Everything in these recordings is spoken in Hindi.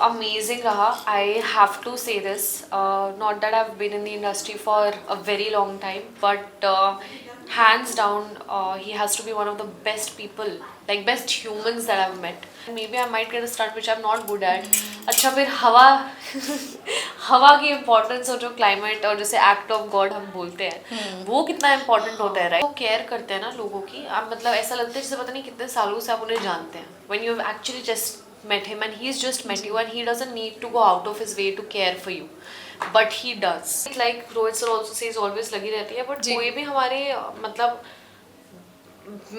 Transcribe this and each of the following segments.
Amazing raha. I have to say this. Not that I've been in the industry for a very long time, but hands down, he has to be one of the best people, like best humans that I've met. Maybe I might get a stunt which I'm not good at. अच्छा फिर हवा हवा की इम्पोर्टेंस और जो क्लाइमेट और जैसे एक्ट ऑफ गॉड हम बोलते हैं वो कितना इम्पोर्टेंट होता है राइट. वो केयर करते हैं ना लोगों की. आप मतलब ऐसा लगता है जैसे पता नहीं कितने सालों से आप उन्हें जानते हैं. When you actually just met him and he's just met you and he doesn't need to go out of his way to care for you, but he does. Like Rohit sir also says always लगी रहती है, but कोई भी हमारे मतलब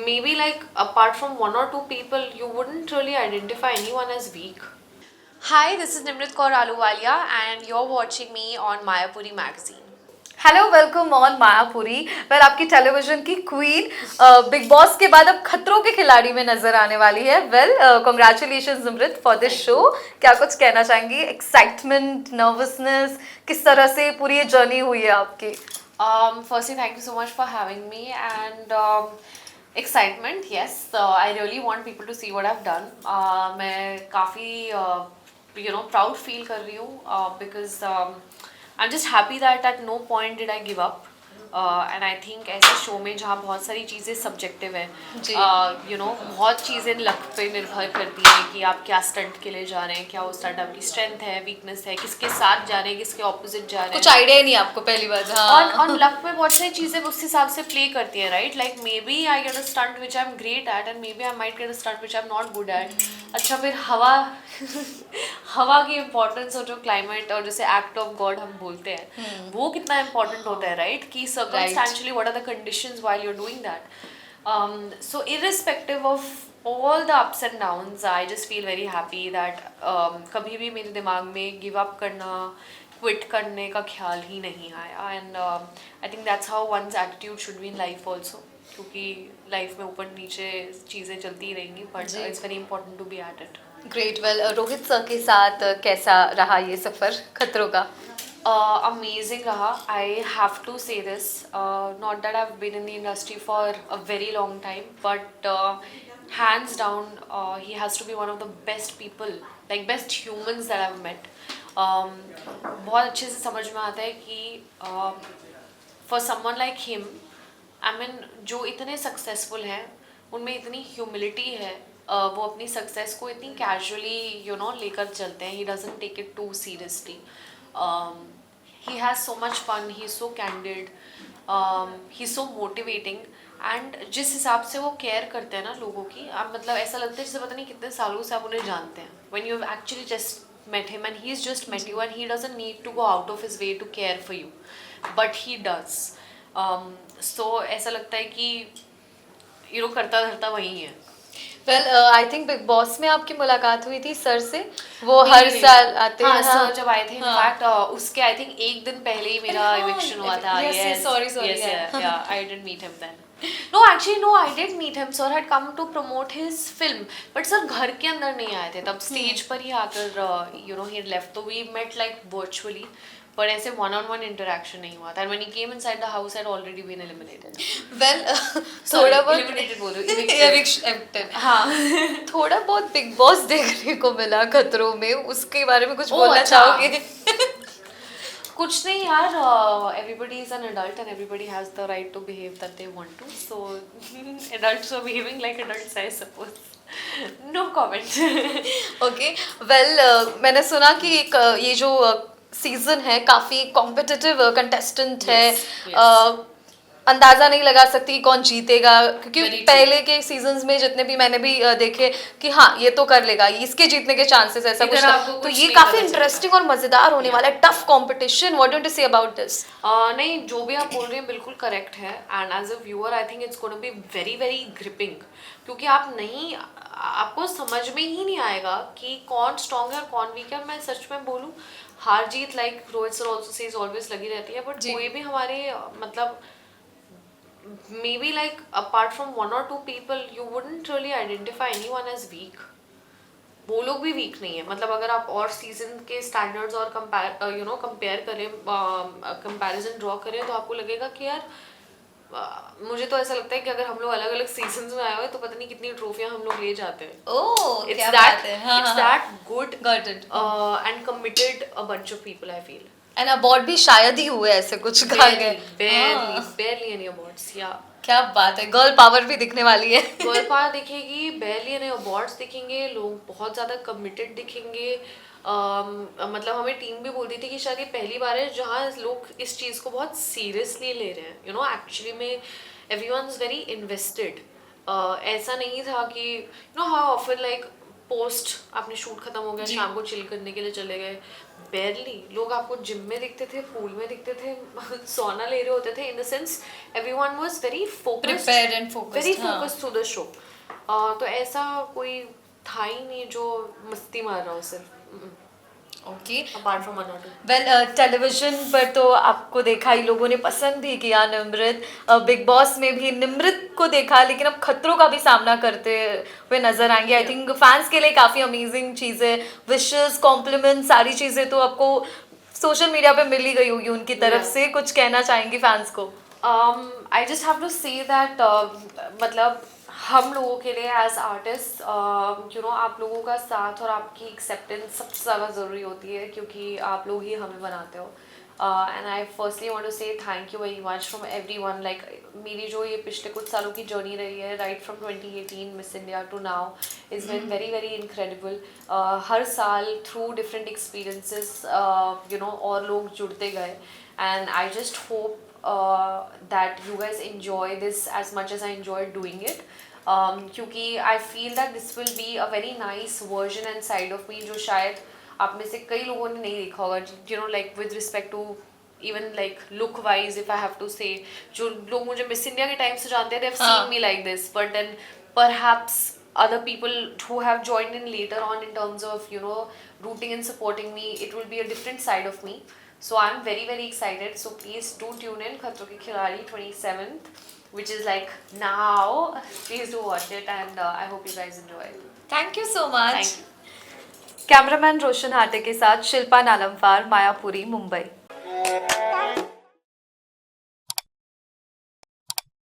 maybe like apart from one or two people you wouldn't really identify anyone as weak. Hi, this is Nimrit Kaur Aluwalia and you're watching me on Mayapuri magazine. Hello, welcome on Mayapuri. Well, आपकी टेलीविजन की क्वीन बिग बॉस के बाद अब खतरों के खिलाड़ी में नजर आने वाली है. Well, congratulations Amrit for this show. क्या कुछ कहना चाहेंगी? एक्साइटमेंट, नर्वसनेस, किस तरह से पूरी ये जर्नी हुई है आपकी? Firstly, thank you so much for having me and excitement. Yes, I really want people to see what I've done. मैं काफ़ी proud feel कर रही हूँ because I'm just happy that at no point did I give up. And I think ऐसे शो में जहाँ बहुत सारी चीज़ें सब्जेक्टिव है, बहुत चीज़ें लक पे निर्भर करती हैं कि आप क्या स्टंट के लिए जा रहे हैं, क्या वो स्टंट आपकी स्ट्रेंथ है, वीकनेस है, किसके साथ जा रहे हैं, किसके ऑपोजिट जा रहे हैं, कुछ आइडिया ही नहीं आपको पहली बार. हाँ. और लक में बहुत सारी चीज़ें उस हिसाब से प्ले करती हैं right. Like maybe I get a stunt which I am great at and maybe I might get a stunt which I am not good at. अच्छा फिर हवा की इम्पोर्टेंस और जो क्लाइमेट और जैसे एक्ट ऑफ गॉड हम बोलते हैं वो कितना इम्पोर्टेंट होता है राइट. कि circumstantially what are the conditions while you're doing that. So irrespective of all the ups and downs, I just feel very happy that कभी भी मेरे दिमाग में गिव अप करना, क्विट करने का ख्याल ही नहीं आया. And I think that's how one's attitude should be in life also, क्योंकि लाइफ में ऊपर नीचे चीज़ें चलती रहेंगी, but it's very important to be at it. Great. Well, Rohit sir के साथ कैसा रहा ये सफर खतरों का? Amazing raha. I have to say this. Not that I've been in the industry for a very long time, but hands down, he has to be one of the best people, like best humans that I've met. बहुत अच्छे से समझ में आता है कि for someone like him, I mean, जो इतने successful हैं, उनमें इतनी humility है. वो अपनी सक्सेस को इतनी कैजुअली लेकर चलते हैं. He doesn't take it too seriously. He has so much fun, he's so candid, he's so motivating and जिस हिसाब से वो केयर करते हैं ना लोगों की, आप मतलब ऐसा लगता है जैसे पता नहीं कितने सालों से आप उन्हें जानते हैं. When you've actually just met him and he's just met you and he doesn't need to go out of his way to care for you, but he does. So ऐसा लगता है कि करता धरता वही है. Well, I think big boss में आपकी मुलाकात हुई थी सर से. वो हर साल आते हैं. हाँ, सर जब आए थे इनफैक्ट उसके आई थिंक एक दिन पहले ही मेरा इविक्शन हुआ था. Yes, sorry. Yeah, I didn't meet him then. No, actually no, I did meet him. Sir had come to promote his film, but sir घर के अंदर नहीं आए थे. तब स्टेज पर ही आकर he had left. तो we met like virtually, पर ऐसे वन ऑन वन इंटरेक्शन नहीं हुआ था. And when he came inside the house, had already been eliminated. Well, थोड़ा बहुत eliminated बोल रही हूँ, evicted. हाँ. थोड़ा बहुत बिग बॉस देखने को मिला खतरों में, उसके बारे में कुछ बोलना चाहोगे? कुछ नहीं यार. Everybody is an adult and everybody has the right to behave that they want to. So adults are behaving like adults, I suppose. No comment. Okay. Well, मैंने सुना कि ये जो सीजन है काफी कॉम्पिटिटिव कंटेस्टेंट है. अंदाजा नहीं लगा सकती कौन जीतेगा, क्योंकि पहले के सीजन्स में जितने भी मैंने भी देखे कि हाँ ये तो कर लेगा, इसके जीतने के चांसेस ऐसा कुछ था. तो ये काफी इंटरेस्टिंग और मजेदार होने वाला है. Tough competition. What do you say about this? नहीं, जो भी आप बोल रहे हैं बिल्कुल करेक्ट है. And as a viewer I think it's gonna be very very gripping, क्योंकि आपको समझ में ही नहीं आएगा कि कौन स्ट्रॉन्ग है और कौन वीक है. मैं सच में बोलूँ, हार जीत like Rohit sir also says always लगी रहती है, बट कोई भी हमारे मतलब maybe like apart from one or two people you wouldn't really identify anyone as weak. वो लोग भी वीक नहीं है. मतलब अगर आप और सीजन के स्टैंडर्ड्स और कंपेयर करें, कंपैरिजन ड्रॉ करें, तो आपको लगेगा कि यार मुझे तो ऐसा लगता है कि अगर हम लोग अलग अलग सीजन्स में आए हुए तो पता नहीं कितनी ट्रॉफियां हम लोग ले जाते हैं. ओह It's क्या that बात है. हाँ it's हाँ that good got it. and committed a bunch of people, I feel. And award भी शायद ही हुए ऐसे कुछ कहा गया. Barely any awards. Yeah. क्या बात है. गर्ल पावर भी दिखने वाली है. गर्ल पावर दिखेगी, barely any awards दिखेंगे, लोग बहुत ज़्यादा committed दिखेंगे. मतलब हमें टीम भी बोलती थी कि शायद ये पहली बार है जहाँ लोग इस चीज़ को बहुत सीरियसली ले रहे हैं. यू नो एक्चुअली में एवरीवन इज़ वेरी इन्वेस्टेड. ऐसा नहीं था कि you know how often like post आपने शूट खत्म हो गया, शाम को चिल करने के लिए चले गए. बेरली लोग आपको जिम में दिखते थे, पूल में दिखते थे, सोना ले रहे होते थे. In the sense everyone was very focused, Prepared and focused, very हाँ. Focused through the show. तो ऐसा कोई था ही नहीं जो मस्ती मार रहा हो सिर्फ. ओके. अपार्ट फ्रॉम अनोटू. वेल टेलीविजन पर तो आपको देखा ही, लोगों ने पसंद भी किया निमृत. बिग बॉस में भी निमृत को देखा, लेकिन अब खतरों का भी सामना करते हुए नजर आएंगे. आई थिंक फैंस के लिए काफ़ी अमेजिंग चीज़ है. विशेस, कॉम्प्लीमेंट, सारी चीज़ें तो आपको सोशल मीडिया पे मिल ही गई होगी उनकी तरफ से. कुछ कहना चाहेंगी फैंस को? I just have to say that मतलब हम लोगों के लिए एज आर्टिस्ट यू नो आप लोगों का साथ और आपकी एक्सेप्टेंस सबसे ज़्यादा ज़रूरी होती है, क्योंकि आप लोग ही हमें बनाते हो. And I firstly want to say thank you very much from everyone. Like मेरी जो ये पिछले कुछ सालों की जर्नी रही है, right from 2018 Miss India to now, is been very very incredible. हर साल through different experiences you know और लोग जुड़ते गए. And I just hope that you guys enjoy this as much as I enjoyed doing it. क्योंकि I feel that this will be a very nice version and side of me जो शायद आप में से कई लोगों ने नहीं देखा होगा. You know, like with respect to even like look wise, if I have to say, जो लोग मुझे मिस इंडिया के टाइम से जानते हैं, they have seen me like this, but then perhaps other people who have joined in later on in terms of you know rooting and supporting me, it will be a different side of me. So I'm very very excited. So please do tune in Khatron Ke Khiladi 27th, which is like now. Please do watch it and I hope you guys enjoy it. थैंक यू सो मच. Thank you. Cameraman Roshan Hate के साथ शिल्पा नालमवार, मायापुरी, मुंबई.